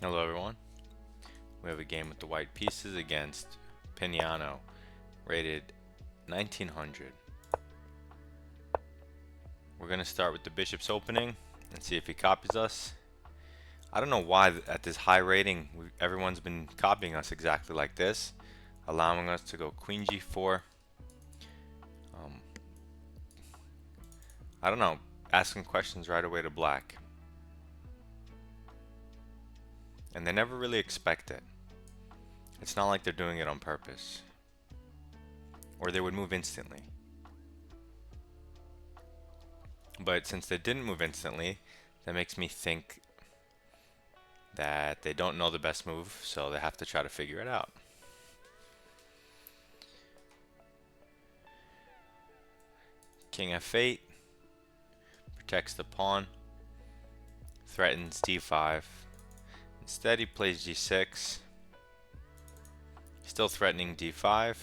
Hello everyone. We have a game with the white pieces against Pignano, rated 1900. We're going to start with the bishop's opening and see if he copies us. I don't know why at this high rating everyone's been copying us exactly like this, allowing us to go queen g4. I don't know, asking questions right away to black. And they never really expect it. It's not like they're doing it on purpose. Or they would move instantly. But since they didn't move instantly, that makes me think that they don't know the best move, so they have to try to figure it out. King f8 protects the pawn, threatens d5. Instead he plays g6, still threatening d5.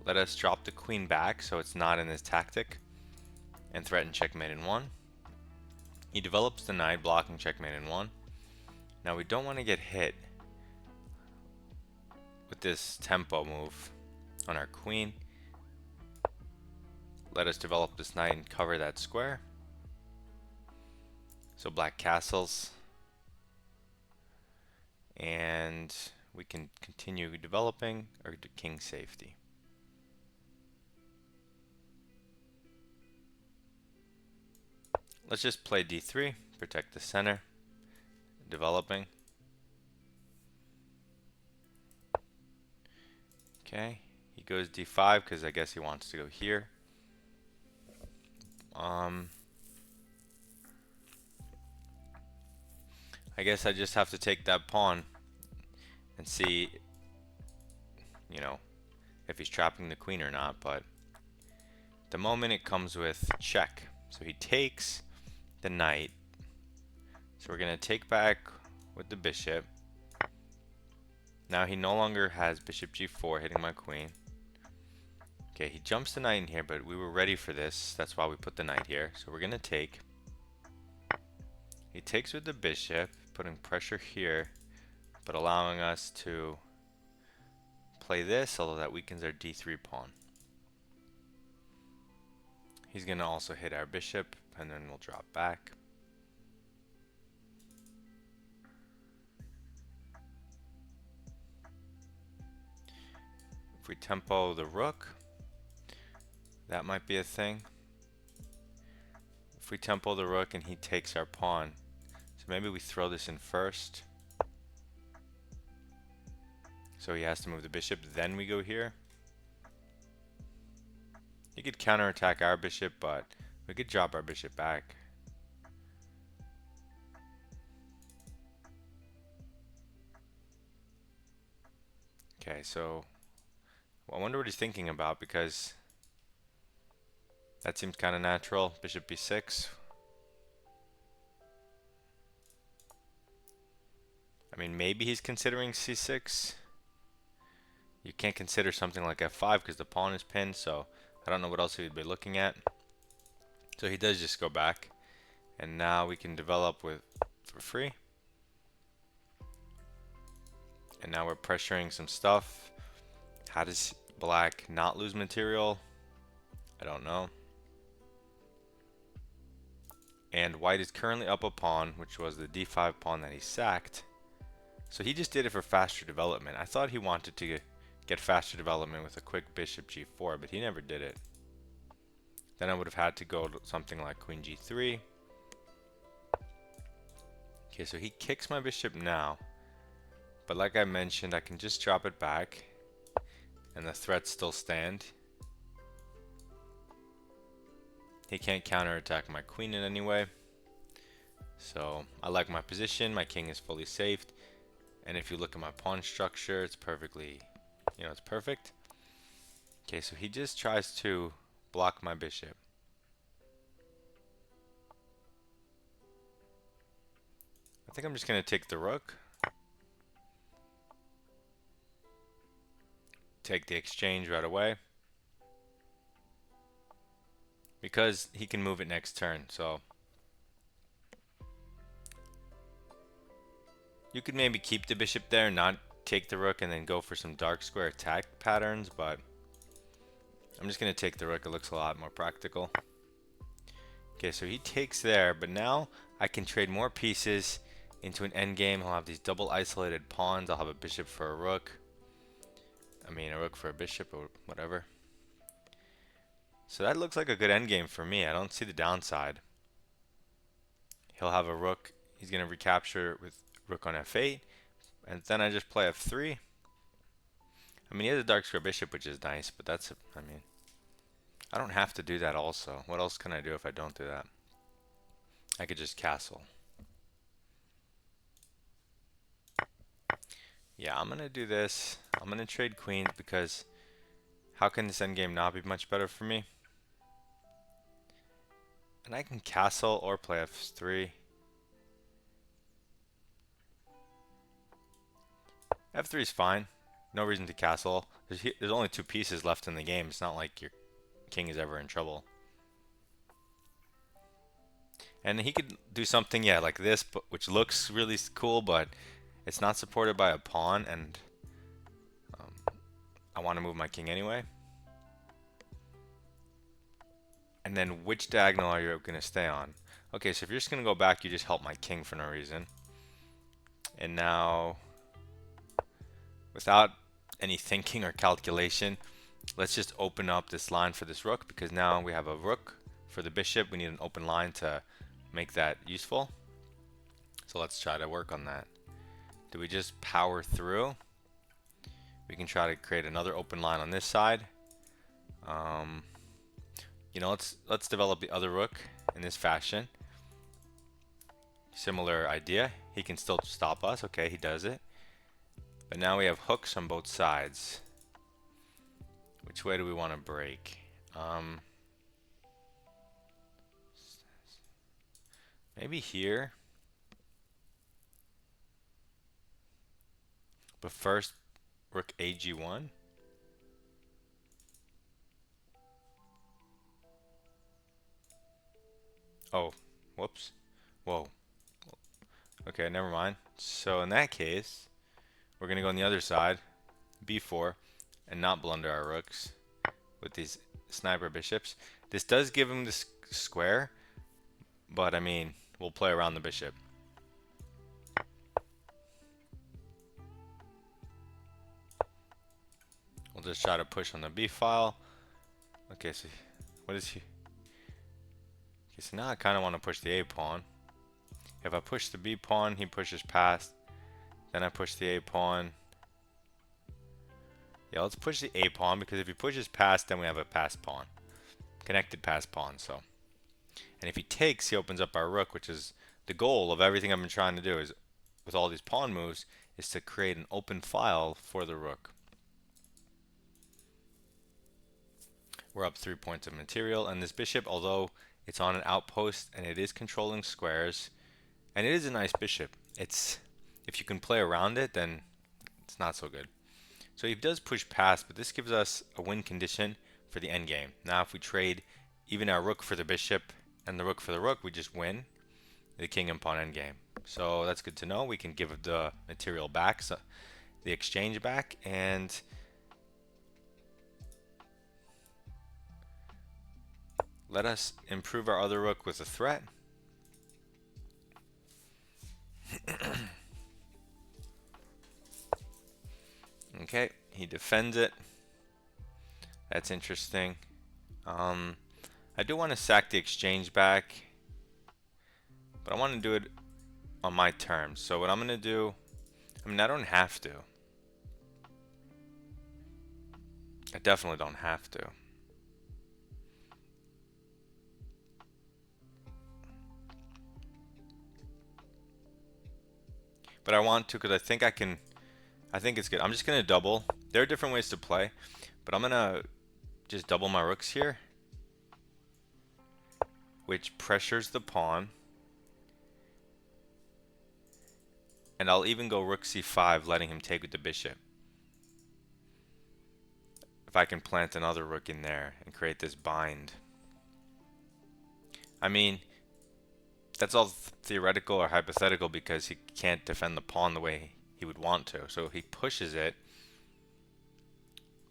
Let us drop the queen back so it's not in his tactic, and threaten checkmate in 1. He develops the knight, blocking checkmate in 1. Now we don't want to get hit with this tempo move on our queen. Let us develop this knight and cover that square. So black castles, and we can continue developing or do king safety. Let's just play d3, protect the center, developing. Okay, he goes d5 because I guess he wants to go here. I guess I just have to take that pawn and see, if he's trapping the queen or not, but at the moment it comes with check. So he takes the knight. So we're going to take back with the bishop. Now he no longer has bishop g4 hitting my queen. Okay, he jumps the knight in here, but we were ready for this. That's why we put the knight here. So we're going to take. He takes with the bishop, putting pressure here, but allowing us to play this, although that weakens our d3 pawn. He's going to also hit our bishop, and then we'll drop back. If we tempo the rook, that might be a thing. If we tempo the rook and he takes our pawn, so maybe we throw this in first. So he has to move the bishop, then we go here. He could counterattack our bishop, but we could drop our bishop back. Okay, so I wonder what he's thinking about, because that seems kind of natural. Bishop b6. I mean, maybe he's considering c6. You can't consider something like f5 because the pawn is pinned, so I don't know what else he would be looking at. So he does just go back, and now we can develop for free. And now we're pressuring some stuff. How does black not lose material? I don't know. And white is currently up a pawn, which was the d5 pawn that he sacked. So he just did it for faster development. I thought he wanted to get faster development with a quick bishop g4, but he never did it. Then I would have had to go to something like queen g3. Okay, so he kicks my bishop now. But like I mentioned, I can just drop it back and the threats still stand. He can't counterattack my queen in any way. So I like my position. My king is fully saved. And if you look at my pawn structure, it's perfectly, it's perfect. Okay, so he just tries to block my bishop. I think I'm just going to take the rook. take the exchange right away because he can move it next turn. So you could maybe keep the bishop there, not take the rook, and then go for some dark square attack patterns, but I'm just going to take the rook. It looks a lot more practical. Okay, so he takes there, but now I can trade more pieces into an endgame. I'll have these double isolated pawns. I'll have a bishop for a rook. I mean, a rook for a bishop or whatever. So that looks like a good endgame for me. I don't see the downside. He'll have a rook. He's going to recapture with rook on f8. And then I just play f3. I mean, he has a dark square bishop, which is nice, but that's, I mean, I don't have to do that also. What else can I do if I don't do that? I could just castle. Yeah, I'm going to do this. I'm going to trade queens because how can this endgame not be much better for me? And I can castle or play f3. f3 is fine. No reason to castle. There's only 2 pieces left in the game. It's not like your king is ever in trouble. And he could do something, yeah, like this, but which looks really cool, but it's not supported by a pawn, and I want to move my king anyway. And then which diagonal are you going to stay on? Okay, so if you're just going to go back, you just help my king for no reason. And now, without any thinking or calculation, let's just open up this line for this rook, because now we have a rook for the bishop. We need an open line to make that useful. So let's try to work on that. Do we just power through? We can try to create another open line on this side. You know, let's develop the other rook in this fashion. Similar idea. He can still stop us. Okay, he does it. But now we have hooks on both sides. Which way do we want to break? Maybe here. But first, rook AG1. Oh, whoops. Whoa. Okay, never mind. So in that case, we're going to go on the other side, b4, and not blunder our rooks with these sniper bishops. This does give him this square, but I mean, we'll play around the bishop. We'll just try to push on the b file. Okay, so what is he? Okay, so now I kind of want to push the a pawn. If I push the b pawn, he pushes past. Then I push the a pawn. Yeah, let's push the a pawn, because if he pushes past, then we have a passed pawn. Connected passed pawn, so. And if he takes, he opens up our rook, which is the goal of everything I've been trying to do, is with all these pawn moves, is to create an open file for the rook. We're up 3 points of material, and this bishop, although it's on an outpost and it is controlling squares, and it is a nice bishop, it's, if you can play around it, then it's not so good. So he does push past, but this gives us a win condition for the endgame. Now if we trade even our rook for the bishop and the rook for the rook, we just win the king and pawn endgame. So that's good to know. We can give the material back, so the exchange back, and let us improve our other rook with a threat. Okay, he defends it. That's interesting. I do want to sack the exchange back, but I want to do it on my terms. So what I'm going to do, I mean, I don't have to. I definitely don't have to. But I want to, because I think I can, I think it's good. I'm just going to double. There are different ways to play, but I'm going to just double my rooks here, which pressures the pawn. And I'll even go rook c5, letting him take with the bishop. if I can plant another rook in there and create this bind. I mean, that's all theoretical or hypothetical because he can't defend the pawn the way he would want to. So he pushes it.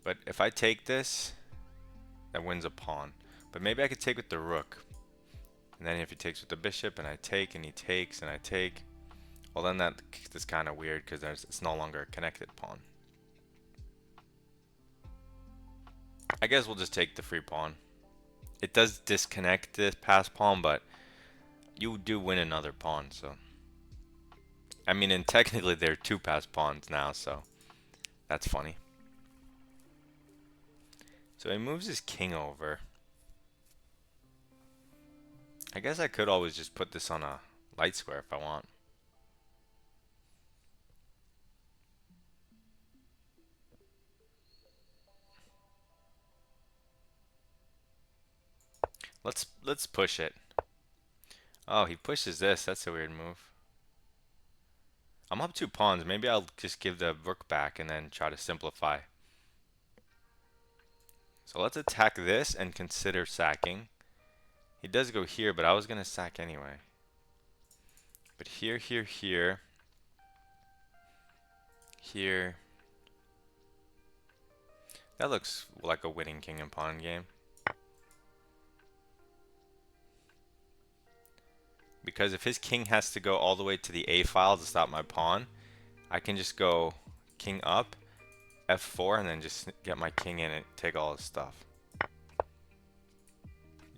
But if I take this, that wins a pawn. But maybe I could take with the rook. And then if he takes with the bishop and I take and he takes and I take, well then that's kind of weird because it's no longer a connected pawn. I guess we'll just take the free pawn. It does disconnect this passed pawn, but you do win another pawn, so. I mean, and technically there are two passed pawns now, so that's funny. So he moves his king over. I guess I could always just put this on a light square if I want. Let's push it. Oh, he pushes this. That's a weird move. I'm up 2 pawns. Maybe I'll just give the rook back and then try to simplify. So let's attack this and consider sacking. He does go here, but I was going to sack anyway. But here, here, here. Here. That looks like a winning king and pawn game. Because if his king has to go all the way to the A file to stop my pawn, I can just go king up, F4, and then just get my king in and take all his stuff.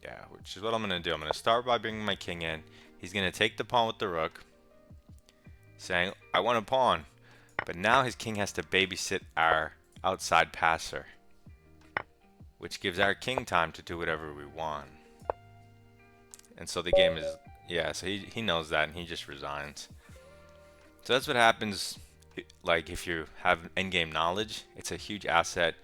Yeah, which is what I'm going to do. I'm going to start by bringing my king in. He's going to take the pawn with the rook, saying, I want a pawn. But now his king has to babysit our outside passer, which gives our king time to do whatever we want. And so the game is, yeah, so he knows that and he just resigns. So that's what happens, like if you have endgame knowledge, it's a huge asset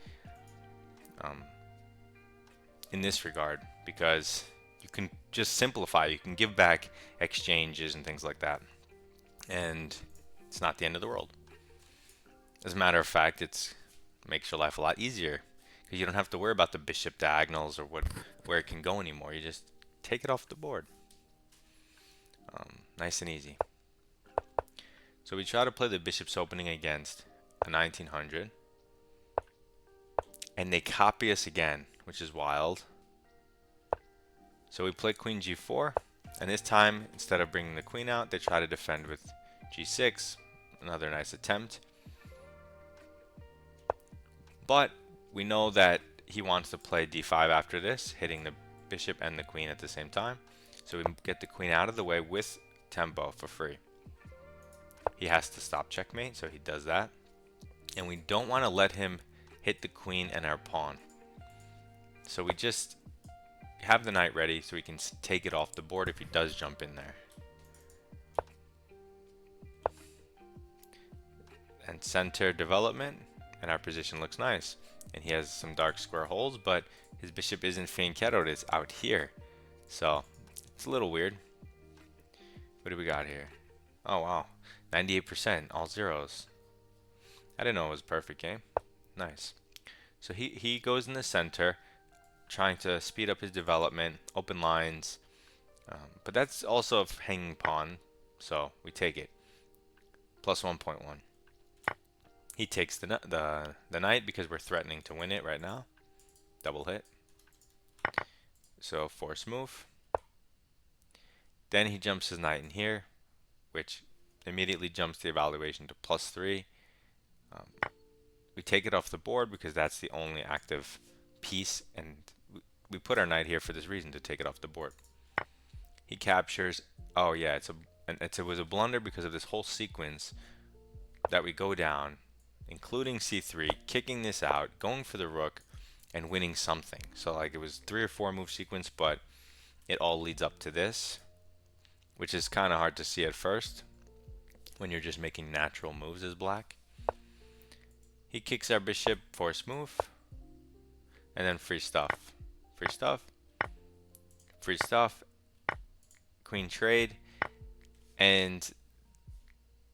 in this regard because you can just simplify, you can give back exchanges and things like that. And it's not the end of the world. As a matter of fact, it makes your life a lot easier because you don't have to worry about the bishop diagonals or where it can go anymore. You just take it off the board. Nice and easy. So we try to play the bishop's opening against a 1900. And they copy us again, which is wild. So we play queen g4. And this time, instead of bringing the queen out, they try to defend with g6. Another nice attempt. But we know that he wants to play d5 after this, hitting the bishop and the queen at the same time. So we get the queen out of the way with tempo for free. He has to stop checkmate, so he does that. And we don't want to let him hit the queen and our pawn. So we just have the knight ready so we can take it off the board if he does jump in there. And center development, and our position looks nice. And he has some dark square holes, but his bishop isn't finqueroed, it's out here. So it's a little weird. What do we got here? Oh wow, 98%, all zeros. I didn't know it was a perfect game. Nice. So he goes in the center, trying to speed up his development, open lines. But that's also a hanging pawn, so we take it. Plus 1.1. He takes the knight because we're threatening to win it right now. Double hit. So force move. Then he jumps his knight in here, which immediately jumps the evaluation to +3. We take it off the board because that's the only active piece, and we put our knight here for this reason, to take it off the board. He captures. Oh yeah, it was a blunder because of this whole sequence that we go down, including c3, kicking this out, going for the rook, and winning something. So like it was 3 or 4 move sequence, but it all leads up to this, which is kind of hard to see at first when you're just making natural moves as black. He kicks our bishop, force move, and then free stuff. Free stuff, free stuff, queen trade, and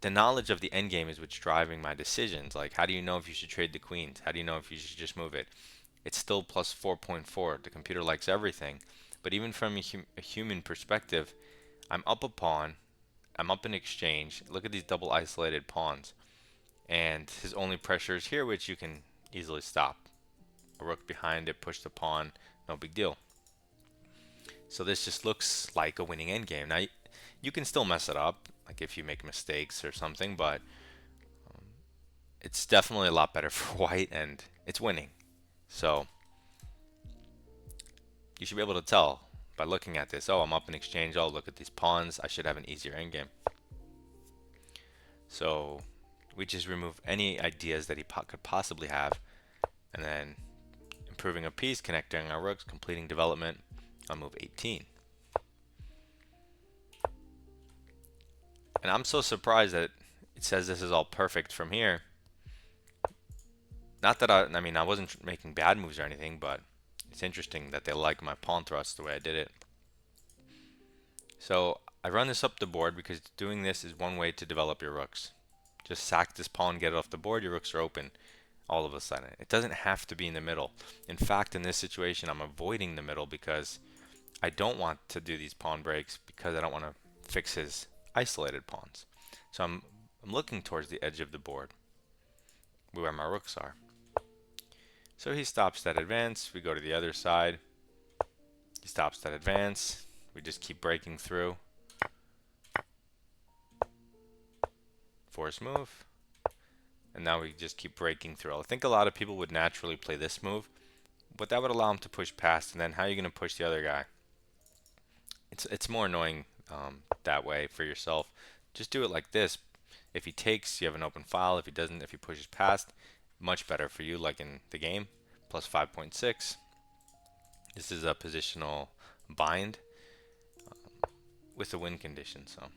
the knowledge of the endgame is what's driving my decisions. Like, how do you know if you should trade the queens? How do you know if you should just move it? It's still plus 4.4. The computer likes everything. But even from a human perspective, I'm up a pawn. I'm up in exchange. Look at these double isolated pawns. And his only pressure is here, which you can easily stop. A rook behind it, push the pawn, no big deal. So this just looks like a winning endgame. Now, you can still mess it up, like if you make mistakes or something, but it's definitely a lot better for white, and it's winning. So you should be able to tell by looking at this. Oh, I'm up in exchange. Oh, look at these pawns. I should have an easier endgame. So we just remove any ideas that he could possibly have, and then improving a piece, connecting our rooks, completing development on move 18. And I'm so surprised that it says this is all perfect from here. Not that I mean, I wasn't making bad moves or anything, but it's interesting that they like my pawn thrust the way I did it. So I run this up the board because doing this is one way to develop your rooks. Just sack this pawn, get it off the board, your rooks are open all of a sudden. It doesn't have to be in the middle. In fact, in this situation, I'm avoiding the middle because I don't want to do these pawn breaks because I don't want to fix his isolated pawns. So I'm looking towards the edge of the board where my rooks are. So he stops that advance. We go to the other side. He stops that advance. We just keep breaking through. Force move. And now we just keep breaking through. I think a lot of people would naturally play this move, but that would allow him to push past. And then how are you going to push the other guy? It's more annoying that way for yourself. Just do it like this. If he takes, you have an open file. If he doesn't, if he pushes past, much better for you, like in the game. Plus 5.6. This is a positional bind with a win condition. So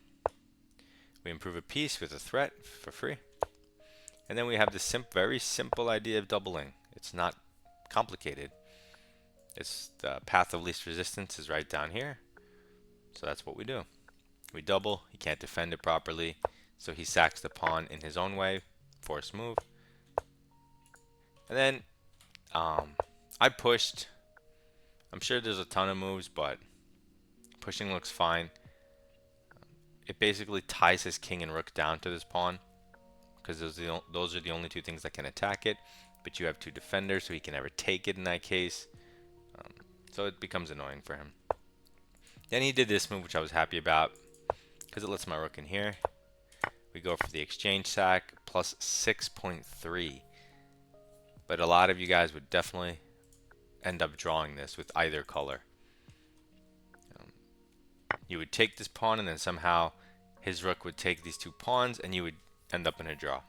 we improve a piece with a threat for free. And then we have this very simple idea of doubling. It's not complicated. It's the path of least resistance is right down here. So that's what we do. We double. He can't defend it properly. So he sacks the pawn in his own way. Force move. And then I pushed. I'm sure there's a ton of moves, but pushing looks fine. It basically ties his king and rook down to this pawn, because those are the only two things that can attack it. But you have two defenders, so he can never take it in that case. So it becomes annoying for him. Then he did this move, which I was happy about, because it lets my rook in here. We go for the exchange sack, plus 6.3. But a lot of you guys would definitely end up drawing this with either color. You would take this pawn, and then somehow his rook would take these two pawns, and you would end up in a draw.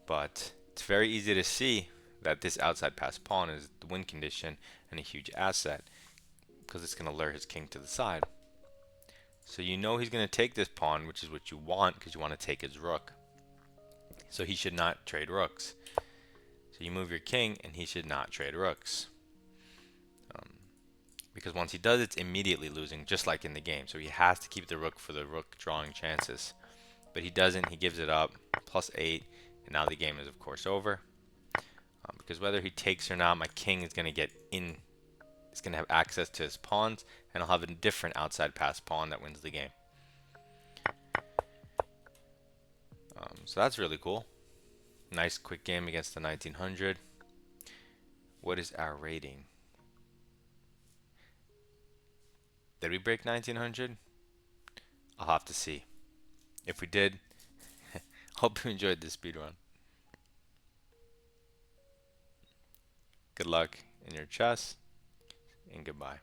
But it's very easy to see that this outside pass pawn is the win condition and a huge asset, because it's going to lure his king to the side. So you know he's going to take this pawn, which is what you want, because you want to take his rook. So he should not trade rooks. So you move your king, and he should not trade rooks. Because once he does, it's immediately losing, just like in the game. So he has to keep the rook for the rook drawing chances. But he doesn't. He gives it up, plus 8. And now the game is, of course, over. Because whether he takes or not, my king is going to get in. He's going to have access to his pawns, and I'll have a different outside pass pawn that wins the game. So that's really cool. Nice quick game against the 1900. What is our rating? Did we break 1900? I'll have to see. If we did, hope you enjoyed this speedrun. Good luck in your chess, and goodbye.